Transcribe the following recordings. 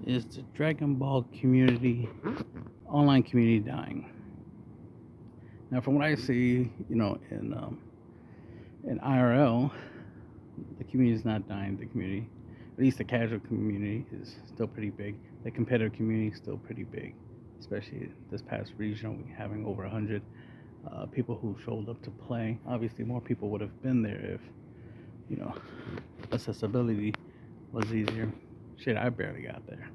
is the Dragon Ball community, online community dying? Now, from what I see, in IRL, the community is not dying. The community, at least the casual community, is still pretty big. The competitive community is still pretty big, especially this past regional week having over 100 people who showed up to play. Obviously, more people would have been there if, you know, accessibility was easier. Shit, I barely got there.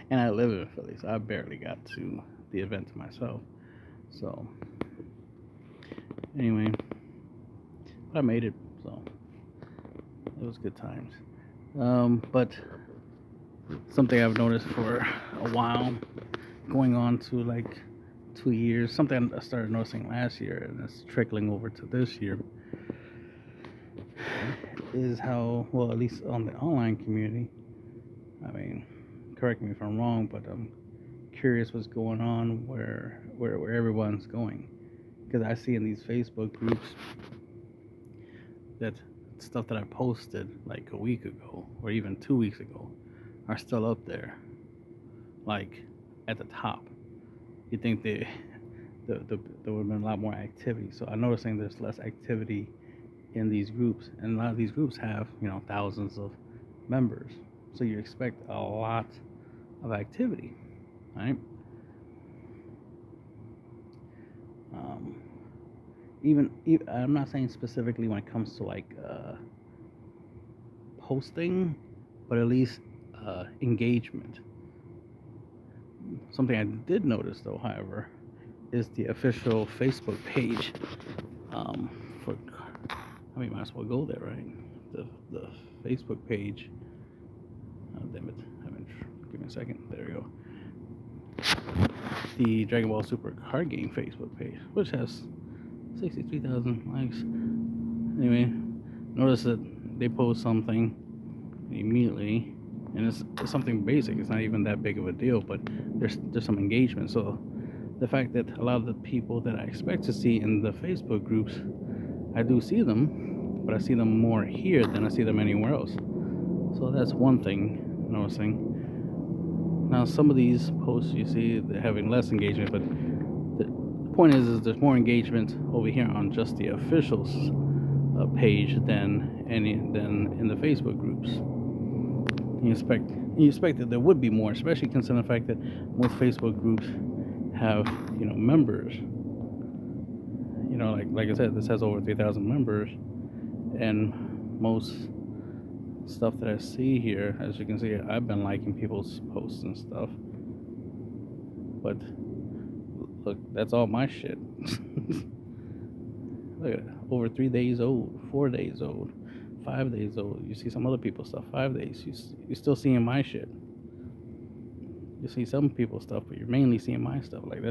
And I live in Philly, so I barely got to the event myself. So, anyway, but I made it, so it was good times. But something I've noticed for a while, going on to like 2 years, something I started noticing last year, and it's trickling over to this year, is how, well, at least on the online community, I mean, correct me if I'm wrong, but I'm curious what's going on where everyone's going. Because I see in these Facebook groups that stuff that I posted like a week ago or even 2 weeks ago are still up there, like at the top. You think there would have been a lot more activity. So I'm noticing there's less activity in these groups, and a lot of these groups have thousands of members. So you expect a lot of activity, right? Even I'm not saying specifically when it comes to like posting, but at least engagement. Something I did notice, though, however, is the official Facebook page for. I mean, might as well go there, right? The Facebook page. Oh, damn it! Give me a second. There we go. The Dragon Ball Super card game Facebook page, which has 63,000 likes. Anyway, notice that they post something immediately, and it's something basic. It's not even that big of a deal, but there's some engagement. So the fact that a lot of the people that I expect to see in the Facebook groups, I do see them, but I see them more here than I see them anywhere else. So that's one thing noticing. Now, some of these posts you see they're having less engagement, but the point is there's more engagement over here on just the officials page than in the Facebook groups. You expect that there would be more, especially considering the fact that most Facebook groups have members. Like I said, this has over 3,000 members, and most stuff that I see here, as you can see, I've been liking people's posts and stuff. But look, that's all my shit. Look at it, over 3 days old, 4 days old, 5 days old. You see some other people's stuff, 5 days. You're still seeing my shit. You see some people's stuff, but you're mainly seeing my stuff. Like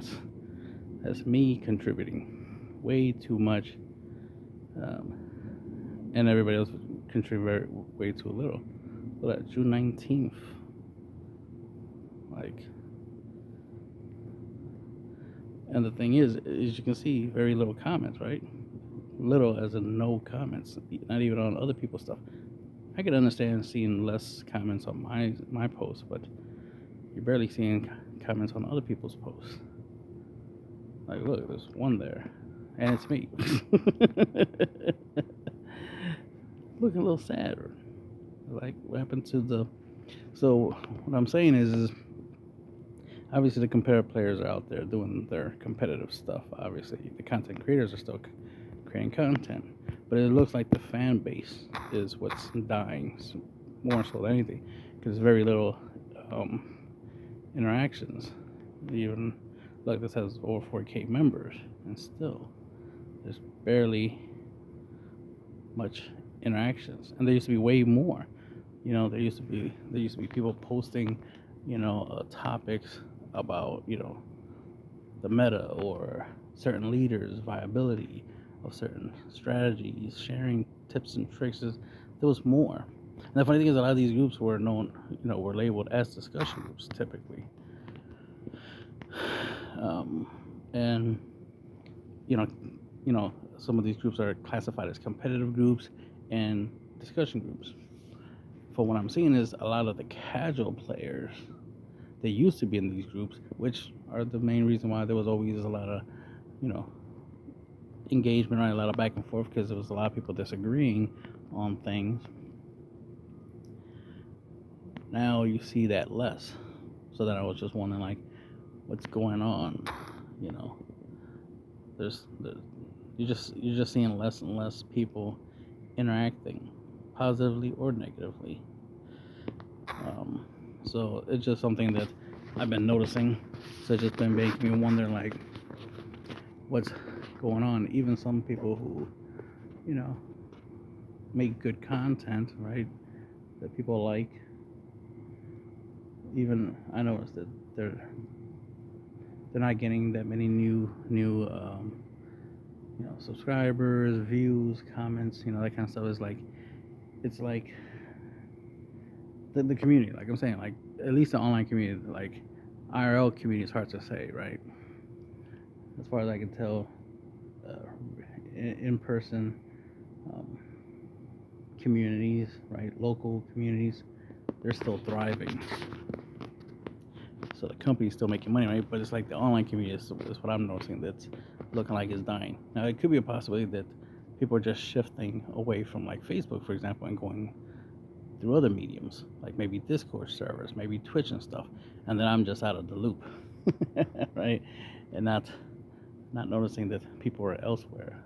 that's me contributing way too much, and everybody else contribute way too little. Look at June 19th. And the thing is you can see very little comments, right? Little as in no comments, not even on other people's stuff. I could understand seeing less comments on my posts, but you're barely seeing comments on other people's posts. Like, look, there's one there, and it's me. Looking a little sad. Like, what happened to the... So, what I'm saying is obviously the competitive players are out there doing their competitive stuff. Obviously, the content creators are still creating content, but it looks like the fan base is what's dying more so than anything, because very little interactions. Even look, this has over 4K members, and still there's barely much interactions. And there used to be way more. There used to be people posting, topics about the meta or certain leaders, viability of certain strategies, sharing tips and tricks. There was more. And the funny thing is, a lot of these groups were known, were labeled as discussion groups typically. And some of these groups are classified as competitive groups and discussion groups. for what I'm seeing is a lot of the casual players, they used to be in these groups, which are the main reason why there was always a lot of, you know, engagement, right? A lot of back and forth because there was a lot of people disagreeing on things. Now you see that less. So then I was just wondering, like, what's going on? You know, you're just seeing less and less people interacting, positively or negatively. So it's just something that I've been noticing. So it's just been making me wonder, like, what's going on. Even some people who, you know, make good content, right, that people like. Even I noticed that they're not getting that many new subscribers, views, comments, that kind of stuff. Is like, it's like the community, like I'm saying, like at least the online community, like IRL community is hard to say, right? As far as I can tell, in person communities, right, local communities, they're still thriving. So the company's still making money, right? But it's like the online community is what I'm noticing that's looking like it's dying. Now, it could be a possibility that people are just shifting away from, like, Facebook, for example, and going through other mediums, like maybe Discord servers, maybe Twitch and stuff, and then I'm just out of the loop, right? And not noticing that people are elsewhere,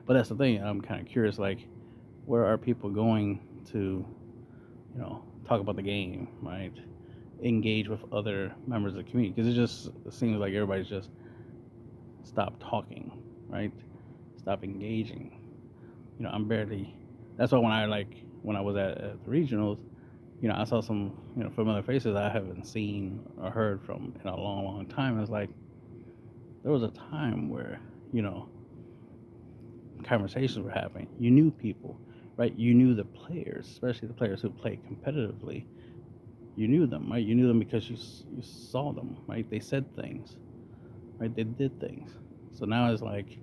But that's the thing. I'm kind of curious, like, where are people going to, talk about the game, right? Engage with other members of the community, because it seems like everybody's just stopped talking, right? Stop engaging. That's why when I was at the regionals, I saw some familiar faces I haven't seen or heard from in a long time. It's like there was a time where conversations were happening. You knew people, right? You knew the players, especially the players who played competitively. You knew them, right? You knew them because you saw them, right? They said things, right? They did things. So now it's like,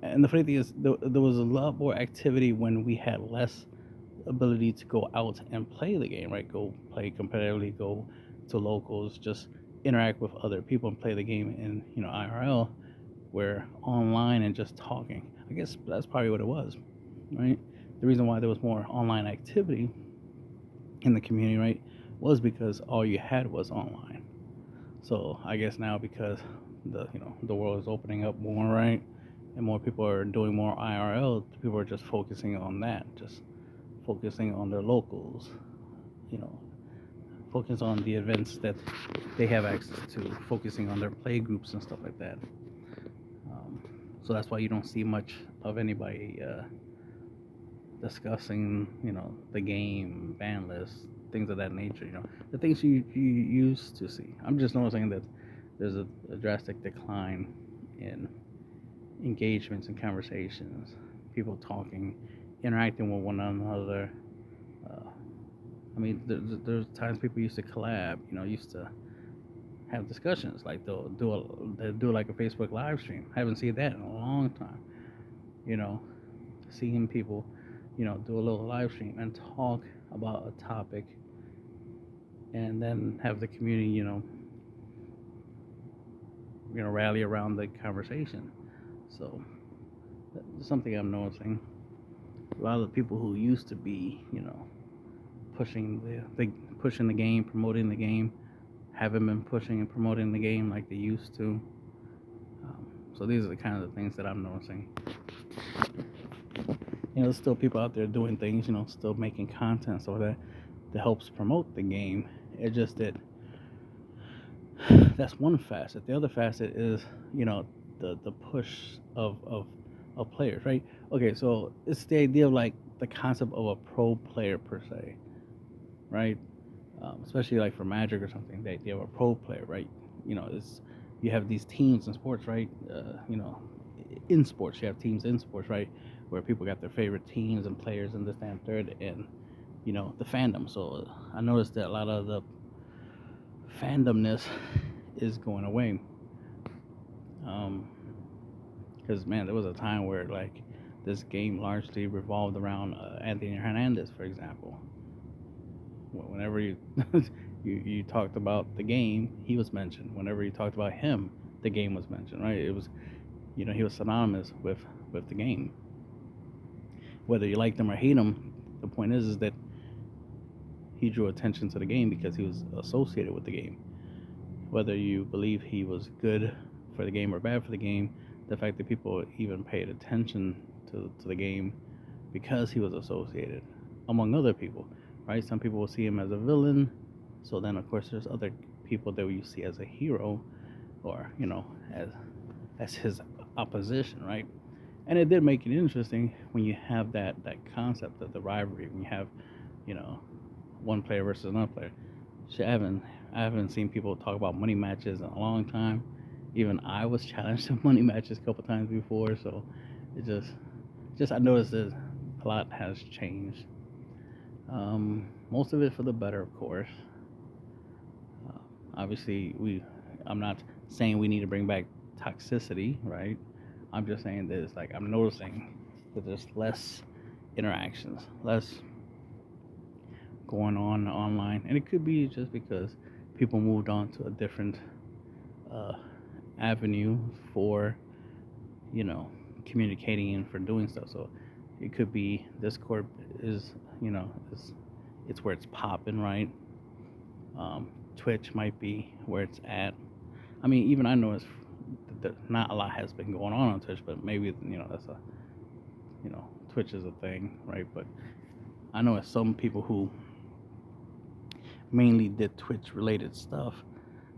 and the funny thing is, there was a lot more activity when we had less ability to go out and play the game, right? Go play competitively, go to locals, just interact with other people and play the game in IRL, where online and just talking. I guess that's probably what it was, right? The reason why there was more online activity in the community, right, was because all you had was online. So I guess now, because the world is opening up more, right, and more people are doing more IRL, people are just focusing on that, just focusing on their locals, focus on the events that they have access to, focusing on their play groups and stuff like that. So that's why you don't see much of anybody discussing, the game, ban lists, things of that nature, the things you used to see. I'm just noticing that there's a drastic decline in engagements and conversations, people talking, interacting with one another. There's times people used to collab, used to have discussions, like they'll do like a Facebook live stream. I haven't seen that in a long time. Seeing people, do a little live stream and talk about a topic, and then have the community, rally around the conversation. So that's something I'm noticing. A lot of the people who used to be, pushing the game, promoting the game, haven't been pushing and promoting the game like they used to. So these are the kind of the things that I'm noticing. There's still people out there doing things, still making content, so that helps promote the game. It's just that that's one facet. The other facet is, the push of players, right? Okay, so it's the idea of, like, the concept of a pro player per se, right? Especially like for Magic or something, the idea of a pro player, right? You have these teams in sports, right? In sports, you have teams in sports, right? Where people got their favorite teams and players and this, that, and third, and the fandom. So I noticed that a lot of the fandomness is going away. Because man, there was a time where, like, this game largely revolved around Anthony Hernandez, for example, whenever you you talked about the game, he was mentioned. Whenever you talked about him, the game was mentioned, right? It was, he was synonymous with the game. Whether you liked him or hate him, the point is that he drew attention to the game because he was associated with the game. Whether you believe he was good for the game or bad for the game, the fact that people even paid attention to the game because he was associated, among other people, right? Some people will see him as a villain, so then of course there's other people that you see as a hero, or as his opposition, right? And it did make it interesting when you have that concept of the rivalry, when you have, one player versus another player. Shit, I haven't seen people talk about money matches in a long time. Even I was challenged to money matches a couple times before, so it just I noticed that a lot has changed. Most of it for the better, of course. Obviously, I'm not saying we need to bring back toxicity, right? I'm just saying that it's like I'm noticing that there's less interactions, less going on online, and it could be just because people moved on to a different uh, avenue for communicating and for doing stuff. So it could be Discord is it's where it's popping, right? Twitch might be where it's at. I mean, even I know that not a lot has been going on Twitch, but maybe that's Twitch is a thing, right? But I know some people who mainly did Twitch related stuff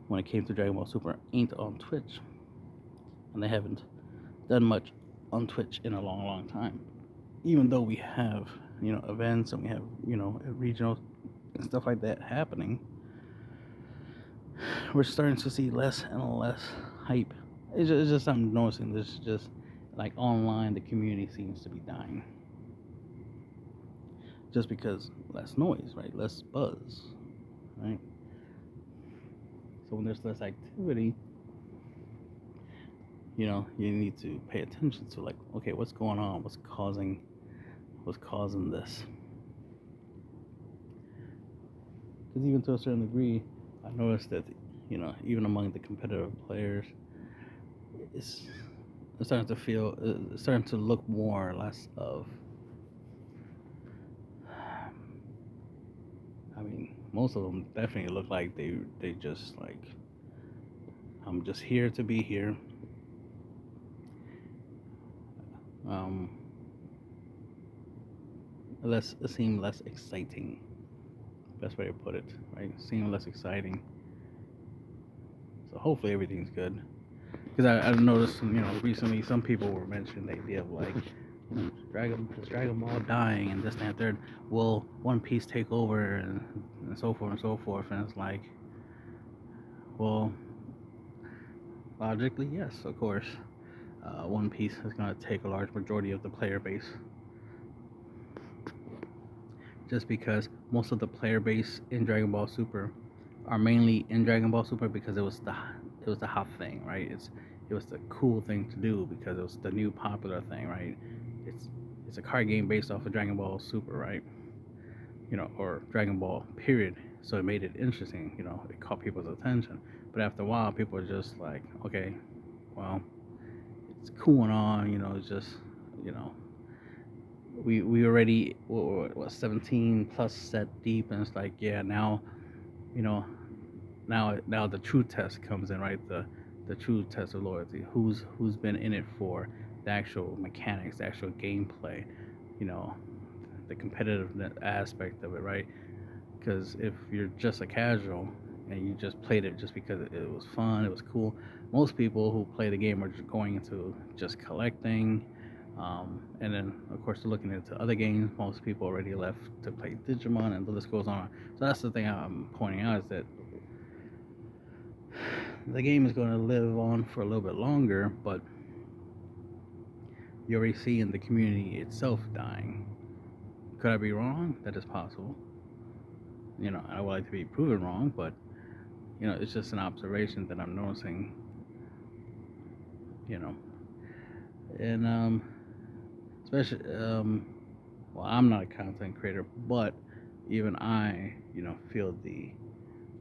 when it came to Dragon Ball Super ain't on Twitch, and they haven't done much on Twitch in a long, long time. Even though we have events and we have regional and stuff like that happening, we're starting to see less and less hype. It's just I'm noticing this. Just like online, the community seems to be dying, just because less noise, right? Less buzz, right? So when there's less activity, you need to pay attention to, like, okay, what's going on? What's causing this? Because even to a certain degree, I noticed that even among the competitive players, it's starting to look more or less of. I mean, most of them definitely look like they just like, I'm just here to be here. It seemed less exciting. Best way to put it, right? Seemed less exciting. So hopefully everything's good. Because I've noticed, recently some people were mentioning the idea of like, Dragon Ball dying and this and that third. Will One Piece take over and so forth and so forth? And it's like, well, logically, yes, of course. One Piece is going to take a large majority of the player base, just because most of the player base in Dragon Ball Super are mainly in Dragon Ball Super because it was the hot thing, right? It was the cool thing to do because it was the new popular thing, right? It's a card game based off of Dragon Ball Super, right? Or Dragon Ball period. So it made it interesting, it caught people's attention. But after a while, people are just like, okay, well, it's cooling on, it's just, we already what 17 plus set deep, and it's like, yeah, now now the true test comes in, right? The true test of loyalty. Who's been in it for the actual mechanics, the actual gameplay, the competitive aspect of it, right? Because if you're just a casual and you just played it just because it was fun, it was cool, most people who play the game are just going into just collecting. And then, of course, looking into other games. Most people already left to play Digimon, and the list goes on. So that's the thing I'm pointing out, is that the game is going to live on for a little bit longer, but you're already seeing the community itself dying. Could I be wrong? That is possible. I would like to be proven wrong, but it's just an observation that I'm noticing. And especially, well, I'm not a content creator, but even I, feel the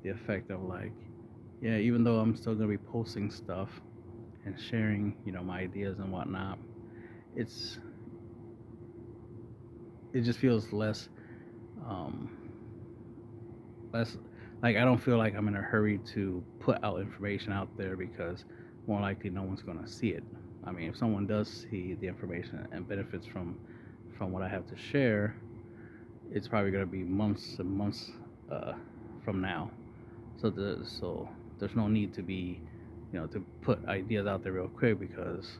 effect of like, yeah, even though I'm still gonna be posting stuff and sharing, my ideas and whatnot, it's it just feels um, less like I don't feel like I'm in a hurry to put out information out there because more likely no one's gonna see it. I mean, if someone does see the information and benefits from what I have to share, it's probably gonna be months and months uh, from now. So there's no need to be, to put ideas out there real quick because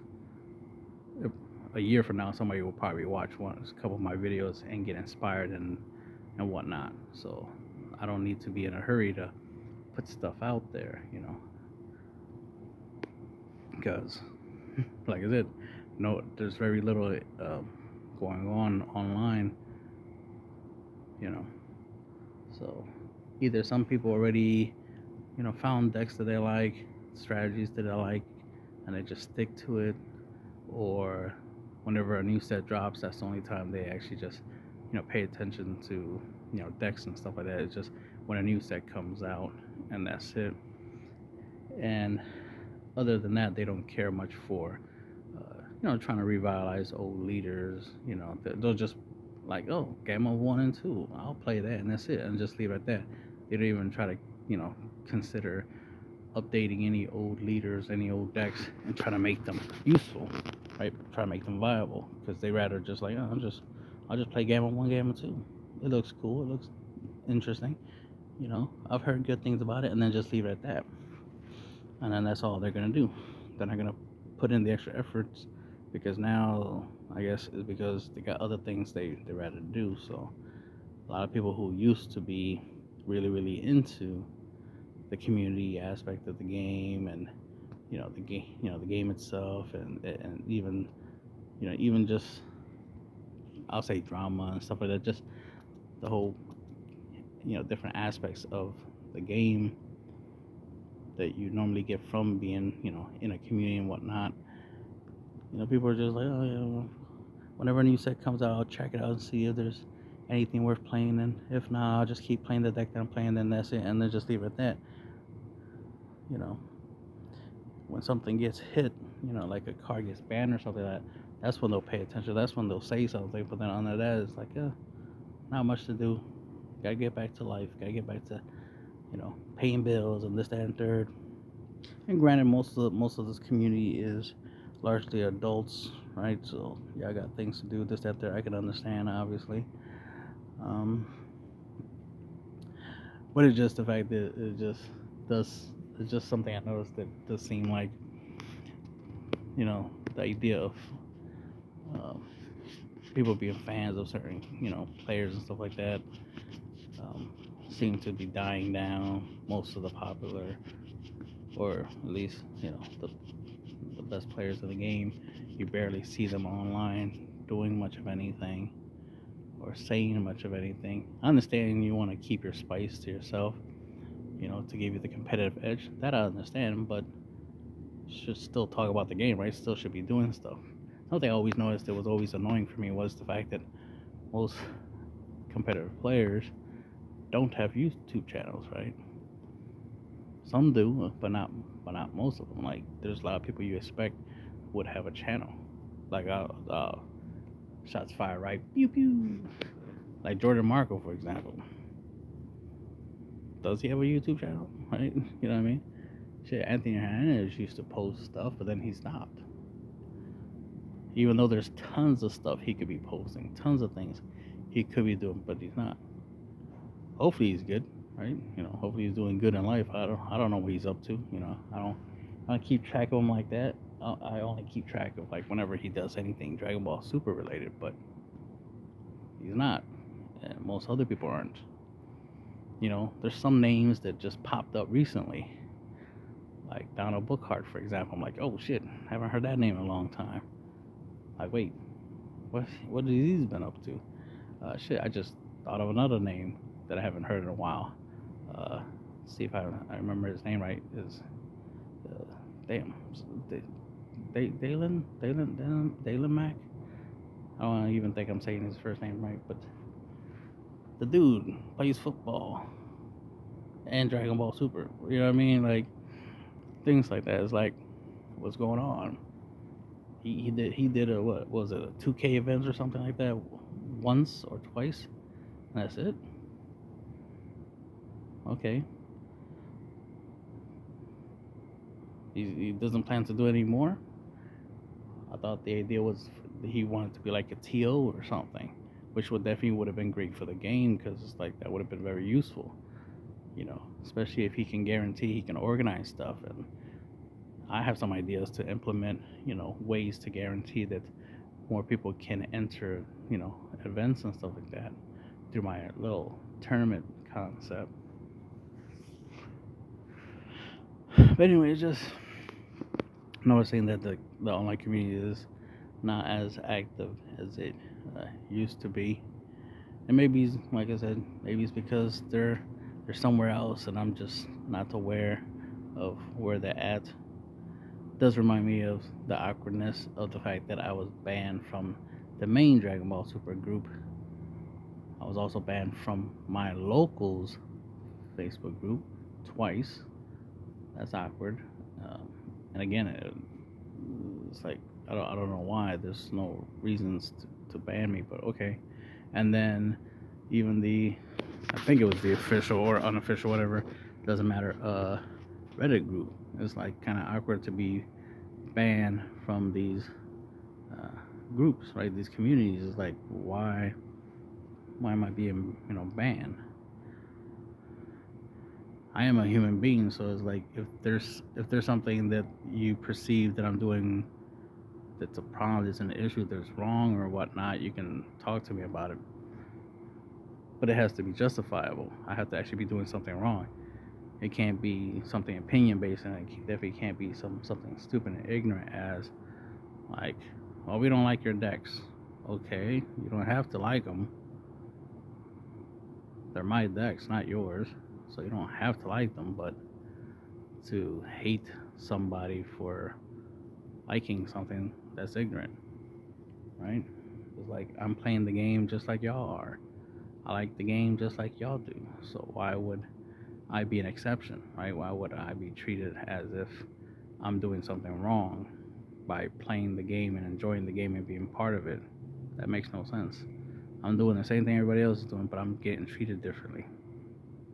a year from now somebody will probably watch a couple of my videos and get inspired and whatnot. So I don't need to be in a hurry to put stuff out there, because like I said, no, there's very little going on online, you know. So either some people already, found decks that they like, strategies that they like, and they just stick to it, or whenever a new set drops, that's the only time they actually just, pay attention to, decks and stuff like that. It's just when a new set comes out, and that's it. And other than that, they don't care much for, trying to revitalize old leaders. They'll just like, oh, game of 1 and 2, I'll play that, and that's it, and just leave it at that. They don't even try to, consider updating any old leaders, any old decks, and try to make them useful, right? Try to make them viable, because they rather just like, oh, I'll just play game of 1, game of 2. It looks cool. It looks interesting. I've heard good things about it, and then just leave it at that. And then that's all they're gonna do. They're not gonna put in the extra efforts because now I guess it's because they got other things they rather do. So a lot of people who used to be really into the community aspect of the game and the game itself and even even just I'll say drama and stuff like that, just the whole different aspects of the game that you normally get from being in a community and whatnot. People are just like, oh yeah, well, whenever a new set comes out, I'll check it out and see if there's anything worth playing, and if not, I'll just keep playing the deck that I'm playing, then that's it, and then just leave it at that. you know when something gets hit, like a card gets banned or something like that, that's when they'll pay attention, that's when they'll say something. But then under that, it's like, not much to do, gotta get back to life, gotta get back to paying bills and this, that, and third. And granted, most of this community is largely adults, right? So yeah, I got things to do, this, that, there. I can understand, obviously. Um, but it's just the fact that does it's just something I noticed that does seem like the idea of um, people being fans of certain players and stuff like that seem to be dying down. Most of the popular, or at least the best players in the game, you barely see them online doing much of anything or saying much of anything. I understand you want to keep your spice to yourself, to give you the competitive edge. That I understand, but should still talk about the game, right? Still should be doing stuff. Something I always noticed that was always annoying for me was the fact that most competitive players don't have YouTube channels, right? Some do, but not most of them. Like, there's a lot of people you expect would have a channel, like shots fired, right? Pew pew. Like Jordan Marco, for example. Does he have a YouTube channel? Right? You know what I mean? Shit, Anthony Hernandez used to post stuff, but then he stopped. Even though there's tons of stuff he could be posting, tons of things he could be doing, but he's not. Hopefully he's good, right? Hopefully he's doing good in life. I don't know what he's up to. I don't keep track of him like that. I only keep track of like whenever he does anything Dragon Ball Super related, but he's not, and most other people aren't. There's some names that just popped up recently, like Donald Bookhart, for example. I'm like, oh shit, haven't heard that name in a long time. Like, wait, what has he been up to? Shit, I just thought of another name that I haven't heard in a while. See if I remember his name right. Is damn, Dalen Mack. I don't even think I'm saying his first name right, but the dude plays football and Dragon Ball Super. You know what I mean? Like things like that. It's like, what's going on? He did a, what was it, a 2K events or something like that once or twice. And that's it. Okay. He doesn't plan to do any more. I thought the idea was he wanted to be like a TO or something, which would have been great for the game because it's like that would have been very useful, especially if he can guarantee he can organize stuff. And I have some ideas to implement, ways to guarantee that more people can enter, events and stuff like that through my little tournament concept. But anyway, it's just noticing that the online community is not as active as it used to be. And maybe, like I said, maybe it's because they're somewhere else and I'm just not aware of where they're at. It does remind me of the awkwardness of the fact that I was banned from the main Dragon Ball Super group. I was also banned from my locals Facebook group twice. That's awkward. And again, it's like I don't know why. There's no reasons to ban me, but okay. And then even I think it was the official or unofficial, whatever, doesn't matter, Reddit group. It's like kind of awkward to be banned from these groups, right? These communities. It's like, why am I being, banned? I am a human being, so it's like if there's something that you perceive that I'm doing that's a problem, that's an issue, that's wrong or whatnot, you can talk to me about it. But it has to be justifiable. I have to actually be doing something wrong. It can't be something opinion based, and it definitely can't be something stupid and ignorant as like, well, we don't like your decks. Okay, you don't have to like them. They're my decks, not yours. So you don't have to like them, but to hate somebody for liking something, that's ignorant, right? It's like I'm playing the game just like y'all are. I like the game just like y'all do. So why would I be an exception, right? Why would I be treated as if I'm doing something wrong by playing the game and enjoying the game and being part of it? That makes no sense. I'm doing the same thing everybody else is doing, but I'm getting treated differently.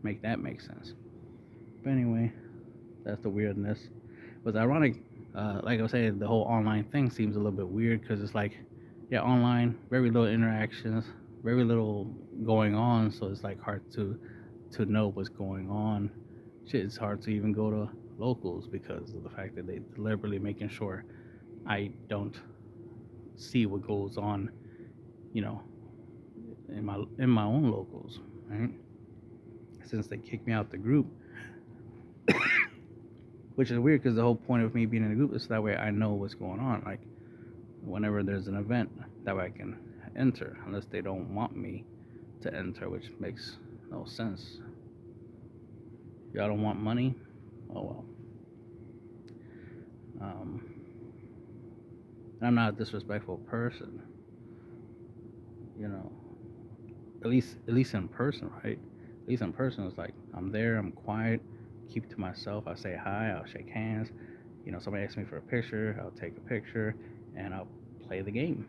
Make that make sense. But anyway, that's the weirdness. It was ironic, like I was saying, the whole online thing seems a little bit weird because it's like, yeah, online, very little interactions, very little going on, so it's like hard to know what's going on. Shit, it's hard to even go to locals because of the fact that they deliberately making sure I don't see what goes on, in my own locals, right? Since they kicked me out the group, which is weird because the whole point of me being in a group is so that way I know what's going on. Like whenever there's an event, that way I can enter, unless they don't want me to enter, which makes no sense. Y'all don't want money? Oh well. I'm not a disrespectful person, At least in person, right? At least in person, it's like I'm there, I'm quiet, keep to myself. I say hi, I'll shake hands. Somebody asks me for a picture, I'll take a picture, and I'll play the game.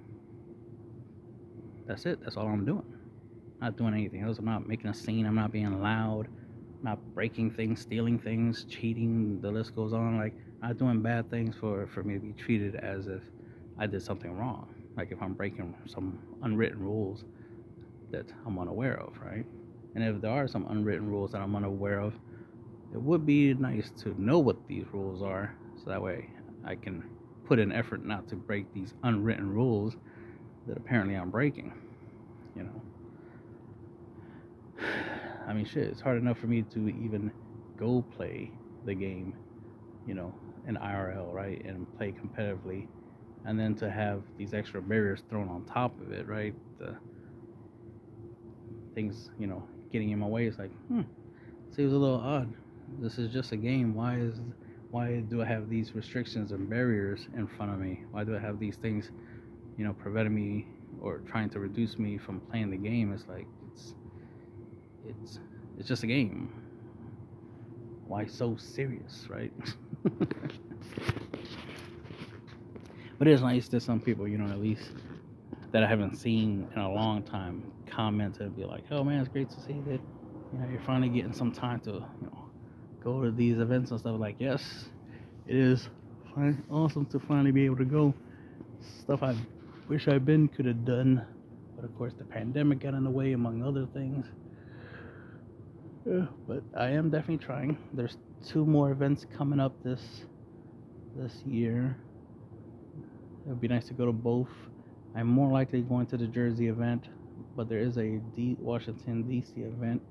That's it. That's all I'm doing. Not doing anything else. I'm not making a scene. I'm not being loud. I'm not breaking things, stealing things, cheating. The list goes on. Like, not doing bad things for me to be treated as if I did something wrong. Like if I'm breaking some unwritten rules that I'm unaware of, right? And if there are some unwritten rules that I'm unaware of, it would be nice to know what these rules are, so that way I can put in effort not to break these unwritten rules that apparently I'm breaking, I mean, shit, it's hard enough for me to even go play the game, in IRL, right, and play competitively, and then to have these extra barriers thrown on top of it, right? The things, getting in my way. It's like, seems a little odd. This is just a game. Why do I have these restrictions and barriers in front of me? Why do I have these things, preventing me or trying to reduce me from playing the game? It's like, it's just a game. Why so serious, right? But it's nice that some people, at least that I haven't seen in a long time, comment and be like, "Oh man, it's great to see that you're finally getting some time to go to these events and stuff." Like, yes, it is awesome to finally be able to go. Stuff I wish could have done, but of course the pandemic got in the way, among other things. Yeah, but I am definitely trying. There's 2 more events coming up this year. It would be nice to go to both. I'm more likely going to the Jersey event, but there is a Washington D.C. event.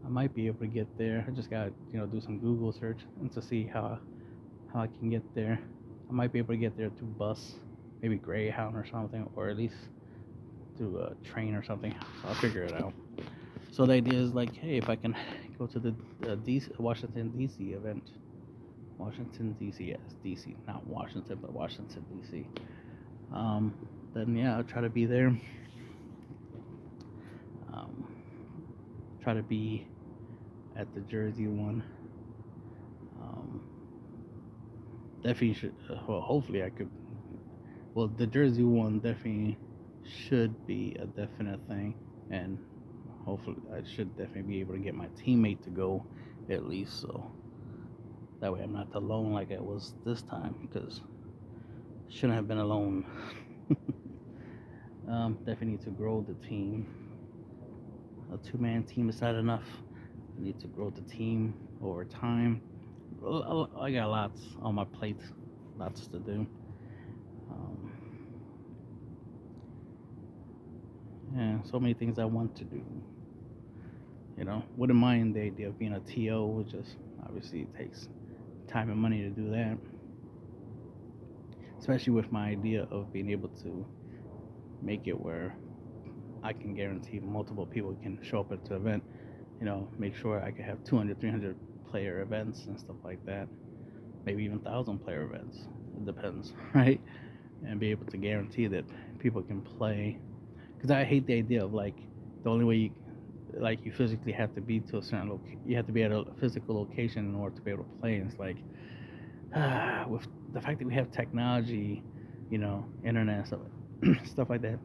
I might be able to get there. I just gotta do some Google search and to see how I can get there. I might be able to get there through bus, maybe Greyhound or something, or at least through a train or something. So I'll figure it out. So the idea is like, hey, if I can go to the Washington D.C. event, Washington D.C. yes, D.C. not Washington, but Washington D.C. Then yeah, I'll try to be there. Try to be at the Jersey one. Definitely should. Well, hopefully I could. Well, the Jersey one definitely should be a definite thing, and hopefully I should definitely be able to get my teammate to go at least, so that way I'm not alone like I was this time, because shouldn't have been alone. Definitely need to grow the team. A 2-man team is not enough. I need to grow the team over time. I got lots on my plate, lots to do. Yeah, so many things I want to do. Wouldn't mind the idea of being a TO, which just obviously it takes time and money to do that. Especially with my idea of being able to make it where I can guarantee multiple people can show up at the event. Make sure I can have 200, 300 player events and stuff like that. Maybe even 1,000 player events. It depends, right? And be able to guarantee that people can play. Because I hate the idea of like the only way you physically have to be to a certain location. You have to be at a physical location in order to be able to play. And it's like, with the fact that we have technology, internet and stuff like that,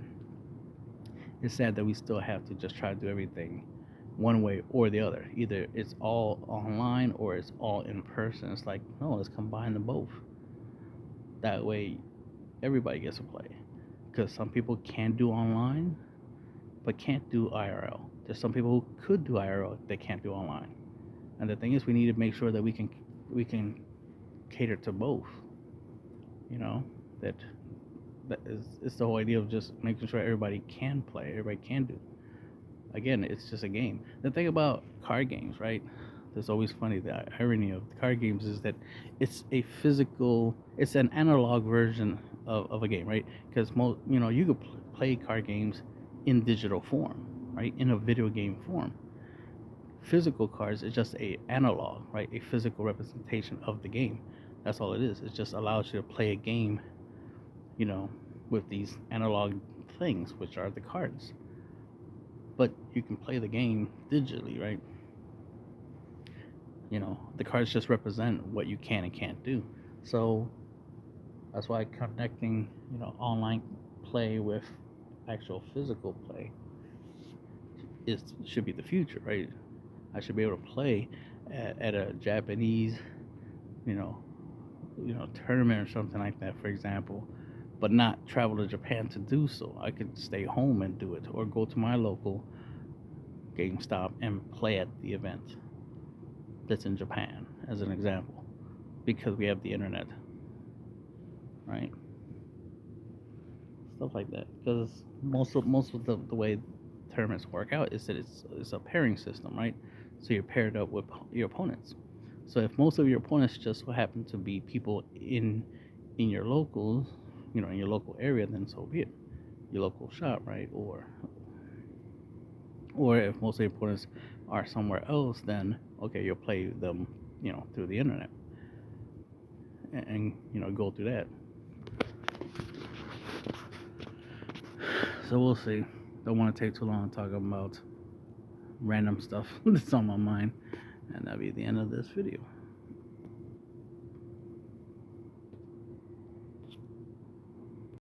it's sad that we still have to just try to do everything one way or the other. Either it's all online or it's all in person. It's like, no, let's combine them both. That way, everybody gets to play. Because some people can do online, but can't do IRL. There's some people who could do IRL, they can't do online. And the thing is, we need to make sure that we can cater to both. That it's the whole idea of just making sure everybody can play, everybody can do. Again, it's just a game. The thing about card games, right? That's always funny. The irony of the card games is that it's an analog version of a game, right? Because you could play card games in digital form, right? In a video game form. Physical cards is just a analog, right? A physical representation of the game. That's all it is. It just allows you to play a game, with these analog things, which are the cards. But you can play the game digitally, right? The cards just represent what you can and can't do. So that's why connecting, online play with actual physical play should be the future, right? I should be able to play at a Japanese, tournament or something like that, for example, but not travel to Japan to do so. I could stay home and do it, or go to my local GameStop and play at the event that's in Japan, as an example, because we have the internet, right? Stuff like that. Because most of the way tournaments work out is that it's a pairing system, right? So you're paired up with your opponents. So if most of your opponents just so happen to be people in your locals, in your local area, then so be it. Your local shop, right? Or if most of your opponents are somewhere else, then okay, you'll play them, through the internet, and go through that. So we'll see. Don't want to take too long talking about random stuff that's on my mind. And that'll be the end of this video.